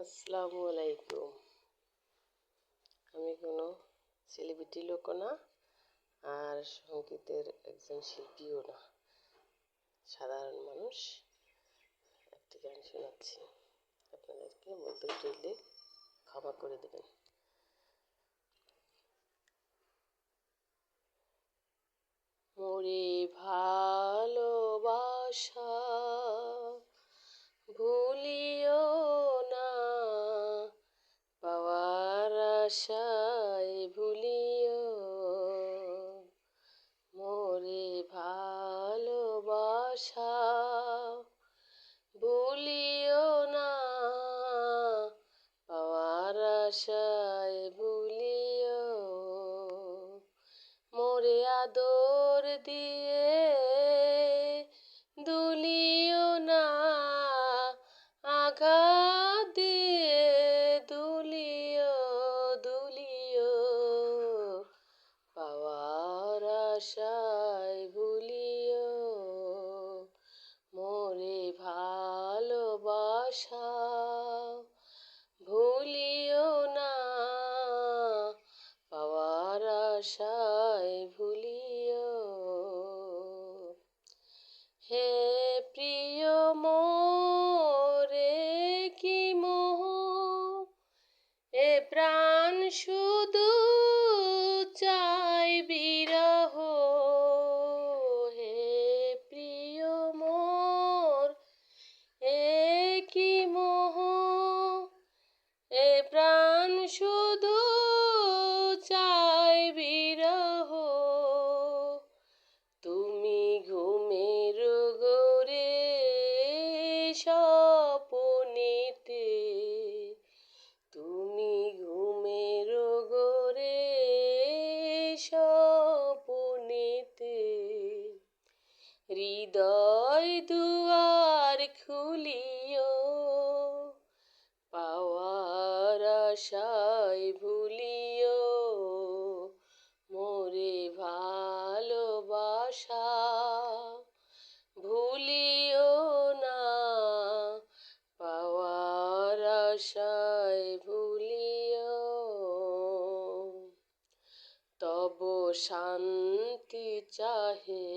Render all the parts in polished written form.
আসসালামু আলাইকুম। আমি কোনো সেলিব্রিটি লোকও না, আর সঙ্গীতের একজন শিল্পীও না, সাধারণ মানুষ। একটি গান শোনাচ্ছি, আপনাদেরকে বলতে দিলে ক্ষমা করে দেবেন। মোরে ভালোবাসা ভুলিও না, পাওয়ার আশায় ভুলিও। মোরে ভালোবাসা ভুলিও না, পাওয়ার আশায় ভুলিও। মোরে আদর দিয়ে দুলিও না, আঘাত দিয়ে দুলিও দুলিও। পাওয়ার আশায় ভুলিও। মোরে ভালোবাসা ভুলিও না, পাওয়ার আশায় ভুলিও। হে প্রিয় মোরে কি মোহ, এ প্রাণ শুধু চাই বিরহ। হে প্রিয় মোর এ কি মোহ, এ প্রাণ শুধু চাই বিরহ। তুমি ঘুমের ঘোরে স্বপনেতে, তুমি ঘুমের ঘোরে স্বপনেতে, হৃদয় দুয়ার খুলিও। পাওয়ার আশায় ভুলিও। মোরে ভালোবাসা ভুলিও না, পাওয়ার আশায় ভুলিও। তব শান্তি চাহে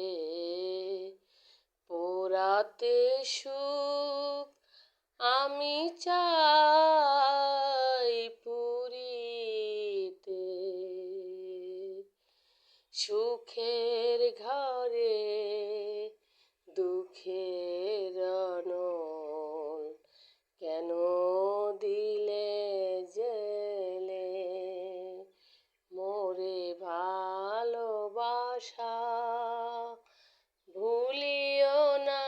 পোরাতে সুখ, আমি চাই পুরিতে। সুখের ঘরে দুঃখের অনল, কেন দিলে জেলে। মোরে ভালোবাসা ভুলিও না,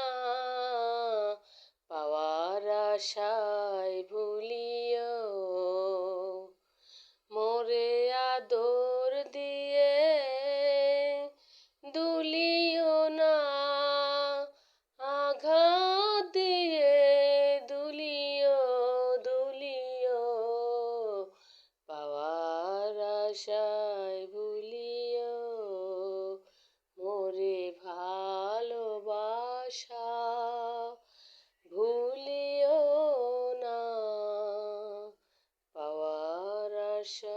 পাওয়ার আশায় ভুলিও। মোরে আদর দিয়ে দুলিও না, আঘাত দিয়ে দুলিও দুলিও। পাওয়ার আশায় ভুলিও। মোরে ভালোবাসা ভুলিও না, পাওয়ার আশা